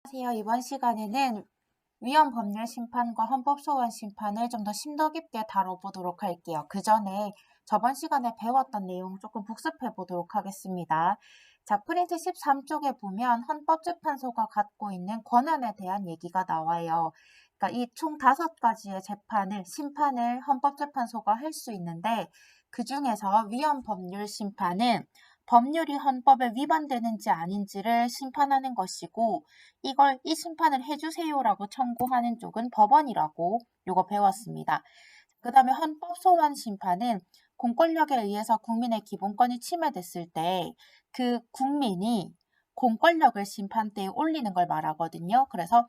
안녕하세요. 이번 시간에는 위헌 법률 심판과 헌법 소원 심판을 좀 더 심도 깊게 다뤄보도록 할게요. 그 전에 저번 시간에 배웠던 내용 조금 복습해 보도록 하겠습니다. 자, 프린트 13쪽에 보면 헌법재판소가 갖고 있는 권한에 대한 얘기가 나와요. 그러니까 이 총 5가지의 심판을 헌법재판소가 할 수 있는데 그 중에서 위헌 법률 심판은 법률이 헌법에 위반되는지 아닌지를 심판하는 것이고 이 심판을 해주세요라고 청구하는 쪽은 법원이라고 요거 배웠습니다. 그 다음에 헌법 소원 심판은 공권력에 의해서 국민의 기본권이 침해됐을 때 그 국민이 공권력을 심판대에 올리는 걸 말하거든요. 그래서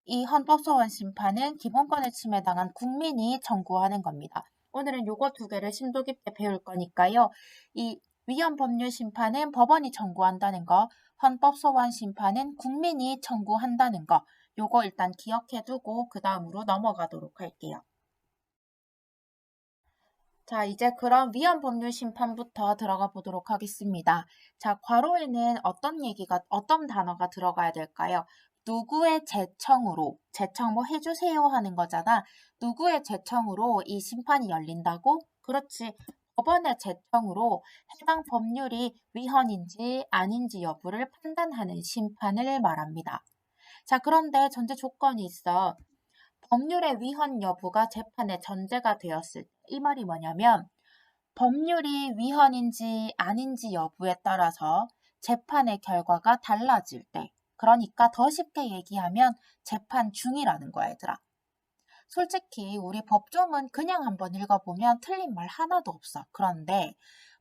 이 헌법 소원 심판은 기본권을 침해당한 국민이 청구하는 겁니다. 오늘은 요거 2개를 심도 깊게 배울 거니까요. 이 위헌 법률 심판은 법원이 청구한다는 거, 헌법 소원 심판은 국민이 청구한다는 거, 요거 일단 기억해 두고 그 다음으로 넘어가도록 할게요. 자, 이제 그럼 위헌 법률 심판부터 들어가 보도록 하겠습니다. 자, 괄호에는 어떤 단어가 들어가야 될까요? 누구의 제청으로, 제청 뭐 해주세요 하는 거잖아. 누구의 제청으로 이 심판이 열린다고? 그렇지. 법원의 제청으로 해당 법률이 위헌인지 아닌지 여부를 판단하는 심판을 말합니다. 자, 그런데 전제 조건이 있어. 법률의 위헌 여부가 재판의 전제가 되었을 때, 이 말이 뭐냐면 법률이 위헌인지 아닌지 여부에 따라서 재판의 결과가 달라질 때, 그러니까 더 쉽게 얘기하면 재판 중이라는 거야, 얘들아. 솔직히 우리 법조문 그냥 한번 읽어보면 틀린 말 하나도 없어. 그런데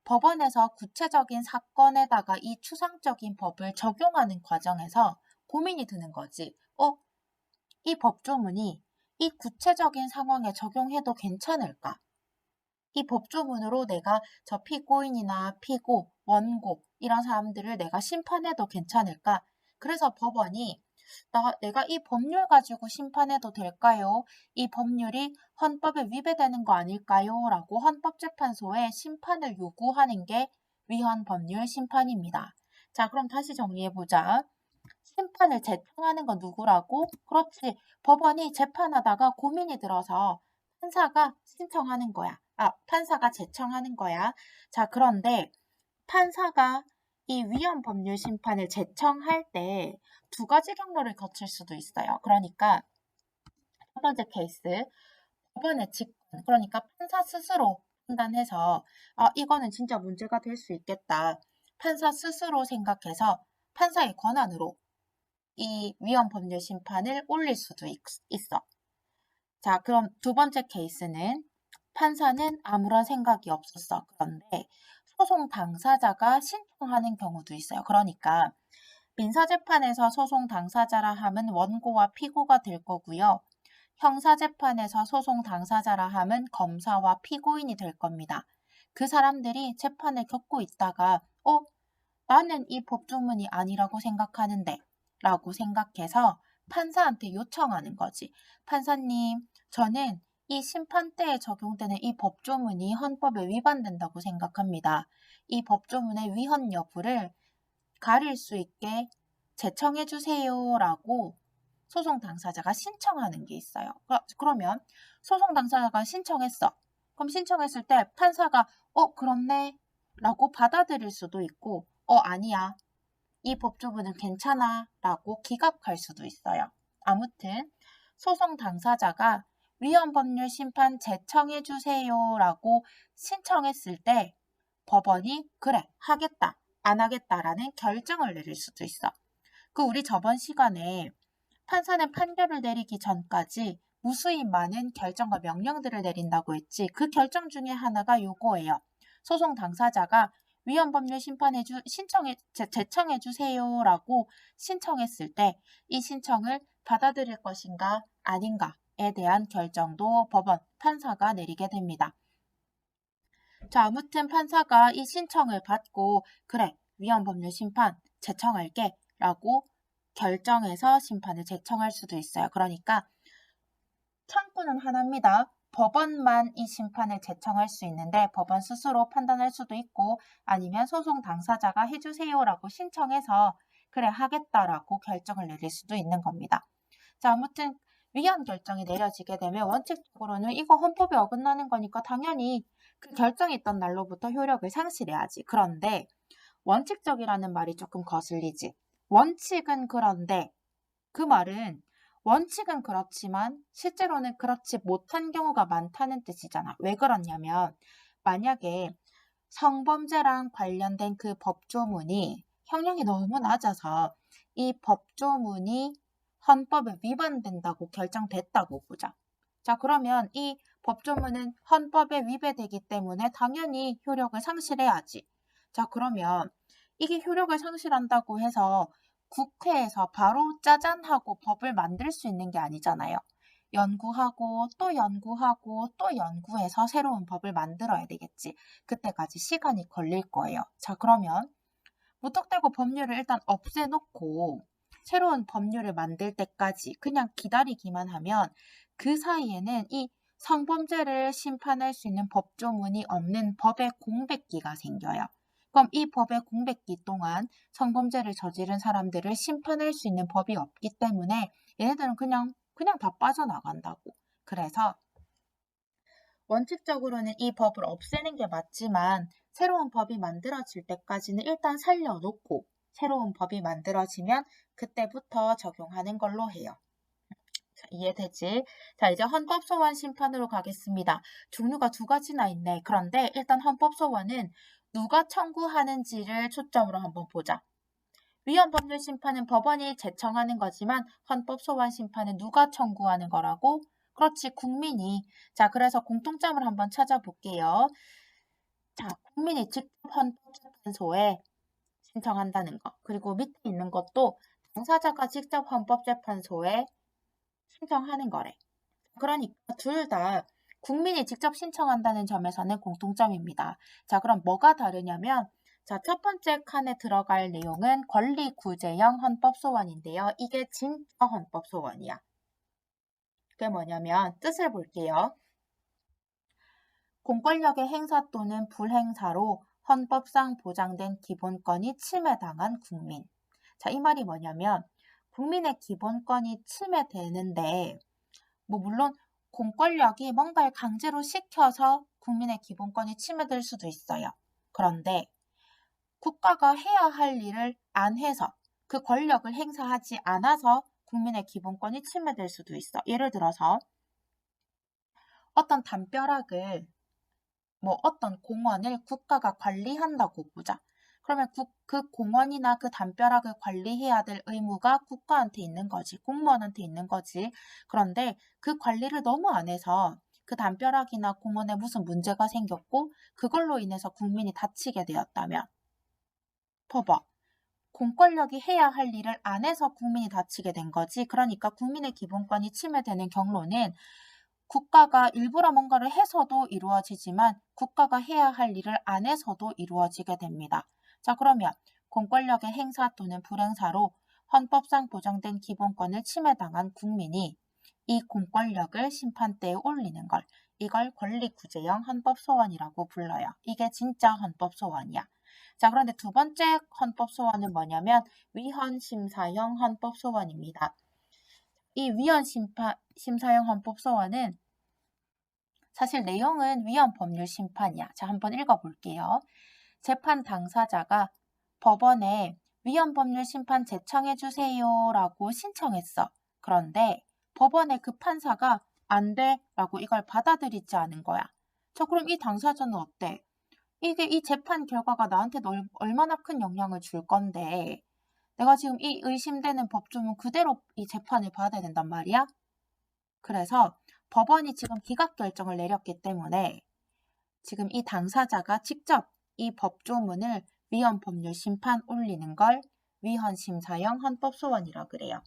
법원에서 구체적인 사건에다가 이 추상적인 법을 적용하는 과정에서 고민이 드는 거지. 이 법조문이 이 구체적인 상황에 적용해도 괜찮을까? 이 법조문으로 내가 저 피고인이나 피고, 원고 이런 사람들을 내가 심판해도 괜찮을까? 그래서 법원이 내가 이 법률 가지고 심판해도 될까요? 이 법률이 헌법에 위배되는 거 아닐까요? 라고 헌법재판소에 심판을 요구하는 게 위헌 법률 심판입니다. 자, 그럼 다시 정리해보자. 심판을 제청하는 건 누구라고? 그렇지. 법원이 재판하다가 고민이 들어서 판사가 신청하는 거야. 판사가 제청하는 거야. 자, 그런데 판사가 이 위헌 법률 심판을 제청할 때 2가지 경로를 거칠 수도 있어요. 그러니까 첫 번째 케이스, 법원의 직권, 그러니까 판사 스스로 판단해서 이거는 진짜 문제가 될 수 있겠다. 판사 스스로 생각해서 판사의 권한으로 이 위헌 법률 심판을 올릴 수도 있어. 자, 그럼 2번째 케이스는 판사는 아무런 생각이 없었어. 그런데 소송 당사자가 신청하는 경우도 있어요. 그러니까 민사재판에서 소송 당사자라 함은 원고와 피고가 될 거고요. 형사재판에서 소송 당사자라 함은 검사와 피고인이 될 겁니다. 그 사람들이 재판을 겪고 있다가 나는 이 법조문이 아니라고 생각하는데 라고 생각해서 판사한테 요청하는 거지. 판사님, 저는 이 심판대에 적용되는 이 법조문이 헌법에 위반된다고 생각합니다. 이 법조문의 위헌 여부를 가릴 수 있게 제청해 주세요 라고 소송 당사자가 신청하는 게 있어요. 그러면 소송 당사자가 신청했어. 그럼 신청했을 때 판사가 그렇네 라고 받아들일 수도 있고 아니야. 이 법조문은 괜찮아 라고 기각할 수도 있어요. 아무튼 소송 당사자가 위헌 법률 심판 제청해 주세요 라고 신청했을 때 법원이 그래 하겠다 안 하겠다라는 결정을 내릴 수도 있어. 우리 저번 시간에 판사는 판결을 내리기 전까지 무수히 많은 결정과 명령들을 내린다고 했지. 그 결정 중에 하나가 요거예요. 소송 당사자가 위헌 법률 제청해 주세요라고 신청했을 때 이 신청을 받아들일 것인가 아닌가에 대한 결정도 판사가 내리게 됩니다. 자, 아무튼 판사가 이 신청을 받고 그래, 위헌 법률 심판 제청할게 라고 결정해서 심판을 제청할 수도 있어요. 그러니까 창구는 하나입니다. 법원만 이 심판을 제청할 수 있는데 법원 스스로 판단할 수도 있고 아니면 소송 당사자가 해주세요라고 신청해서 그래 하겠다라고 결정을 내릴 수도 있는 겁니다. 자, 아무튼 위헌 결정이 내려지게 되면 원칙적으로는 이거 헌법에 어긋나는 거니까 당연히 그 결정이 있던 날로부터 효력을 상실해야지. 그런데 원칙적이라는 말이 조금 거슬리지. 원칙은 그런데 그 말은 원칙은 그렇지만 실제로는 그렇지 못한 경우가 많다는 뜻이잖아. 왜 그렇냐면 만약에 성범죄랑 관련된 그 법조문이 형량이 너무 낮아서 이 법조문이 헌법에 위반된다고 결정됐다고 보자. 자, 그러면 이 법조문은 헌법에 위배되기 때문에 당연히 효력을 상실해야지. 자, 그러면 이게 효력을 상실한다고 해서 국회에서 바로 짜잔하고 법을 만들 수 있는 게 아니잖아요. 연구하고 또 연구하고 또 연구해서 새로운 법을 만들어야 되겠지. 그때까지 시간이 걸릴 거예요. 자, 그러면 무턱대고 법률을 일단 없애놓고 새로운 법률을 만들 때까지 그냥 기다리기만 하면 그 사이에는 이 성범죄를 심판할 수 있는 법조문이 없는 법의 공백기가 생겨요. 그럼 이 법의 공백기 동안 성범죄를 저지른 사람들을 심판할 수 있는 법이 없기 때문에 얘네들은 그냥 다 빠져나간다고. 그래서 원칙적으로는 이 법을 없애는 게 맞지만 새로운 법이 만들어질 때까지는 일단 살려놓고 새로운 법이 만들어지면 그때부터 적용하는 걸로 해요. 자, 이해되지? 자, 이제 헌법소원 심판으로 가겠습니다. 종류가 두 가지나 있네. 그런데 일단 헌법소원은 누가 청구하는지를 초점으로 한번 보자. 위헌법률 심판은 법원이 제청하는 거지만 헌법소원 심판은 누가 청구하는 거라고? 그렇지, 국민이. 자, 그래서 공통점을 한번 찾아볼게요. 자, 국민이 직접 헌법재판소에 신청한다는 거. 그리고 밑에 있는 것도 당사자가 직접 헌법재판소에 신청하는 거래. 그러니까 둘 다 국민이 직접 신청한다는 점에서는 공통점입니다. 자, 그럼 뭐가 다르냐면 자, 첫 번째 칸에 들어갈 내용은 권리구제형 헌법소원인데요. 이게 진짜 헌법소원이야. 그게 뭐냐면 뜻을 볼게요. 공권력의 행사 또는 불행사로 헌법상 보장된 기본권이 침해당한 국민. 자, 이 말이 뭐냐면 국민의 기본권이 침해되는데 물론 공권력이 뭔가를 강제로 시켜서 국민의 기본권이 침해될 수도 있어요. 그런데 국가가 해야 할 일을 안 해서 그 권력을 행사하지 않아서 국민의 기본권이 침해될 수도 있어. 예를 들어서 어떤 담벼락을 어떤 공원을 국가가 관리한다고 보자. 그러면 그 공원이나 그 담벼락을 관리해야 될 의무가 국가한테 있는 거지. 공무원한테 있는 거지. 그런데 그 관리를 너무 안 해서 그 담벼락이나 공원에 무슨 문제가 생겼고 그걸로 인해서 국민이 다치게 되었다면 봐봐. 공권력이 해야 할 일을 안 해서 국민이 다치게 된 거지. 그러니까 국민의 기본권이 침해되는 경로는 국가가 일부러 뭔가를 해서도 이루어지지만 국가가 해야 할 일을 안 해서도 이루어지게 됩니다. 자, 그러면 공권력의 행사 또는 불행사로 헌법상 보장된 기본권을 침해당한 국민이 이 공권력을 심판대에 올리는 걸 이걸 권리구제형 헌법소원이라고 불러요. 이게 진짜 헌법소원이야. 자, 그런데 두 번째 헌법소원은 뭐냐면 위헌심사형 헌법소원입니다. 이 위헌심사형 헌법소원은 사실 내용은 위헌법률 심판이야. 자, 한번 읽어볼게요. 재판 당사자가 법원에 위헌법률 심판 제청해주세요 라고 신청했어. 그런데 법원의 그 판사가 안 돼 라고 이걸 받아들이지 않은 거야. 자, 그럼 이 당사자는 어때? 이게 이 재판 결과가 나한테 얼마나 큰 영향을 줄 건데 내가 지금 이 의심되는 법조문 그대로 이 재판을 받아야 된단 말이야? 그래서 법원이 지금 기각 결정을 내렸기 때문에 지금 이 당사자가 직접 이 법조문을 위헌법률 심판 올리는 걸 위헌심사형 헌법소원이라 그래요.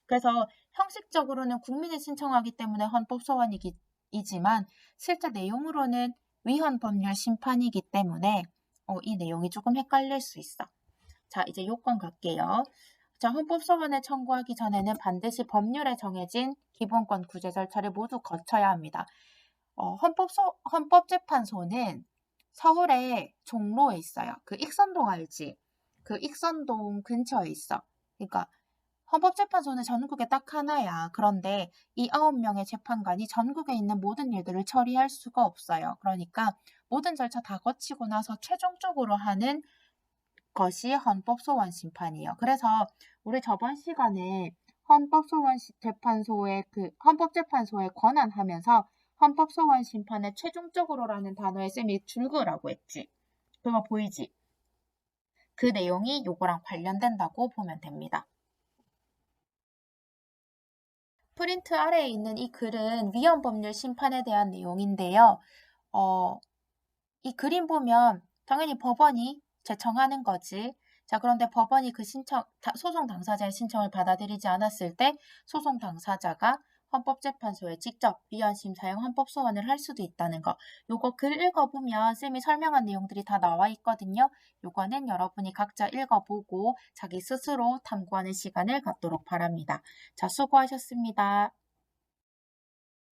그래서 형식적으로는 국민이 신청하기 때문에 헌법소원이지만 실제 내용으로는 위헌법률 심판이기 때문에 이 내용이 조금 헷갈릴 수 있어. 자, 이제 요건 갈게요. 자, 헌법소원을 청구하기 전에는 반드시 법률에 정해진 기본권 구제 절차를 모두 거쳐야 합니다. 헌법재판소는 서울에 종로에 있어요. 그 익선동 알지? 그 익선동 근처에 있어. 그러니까 헌법재판소는 전국에 딱 하나야. 그런데 이 9명의 재판관이 전국에 있는 모든 일들을 처리할 수가 없어요. 그러니까 모든 절차 다 거치고 나서 최종적으로 하는 것이 헌법소원심판이에요. 그래서 우리 저번 시간에 헌법재판소의 권한하면서 헌법소원심판의 최종적으로라는 단어에 쌤이 줄거라고 했지. 그거 보이지? 그 내용이 요거랑 관련된다고 보면 됩니다. 프린트 아래에 있는 이 글은 위헌법률 심판에 대한 내용인데요. 이 그림 보면 당연히 법원이 제청하는 거지. 자, 그런데 법원이 그 소송 당사자의 신청을 받아들이지 않았을 때 소송 당사자가 헌법재판소에 직접 위헌심 사용 헌법소원을 할 수도 있다는 거. 요거 글 읽어보면 쌤이 설명한 내용들이 다 나와 있거든요. 요거는 여러분이 각자 읽어보고 자기 스스로 탐구하는 시간을 갖도록 바랍니다. 자, 수고하셨습니다.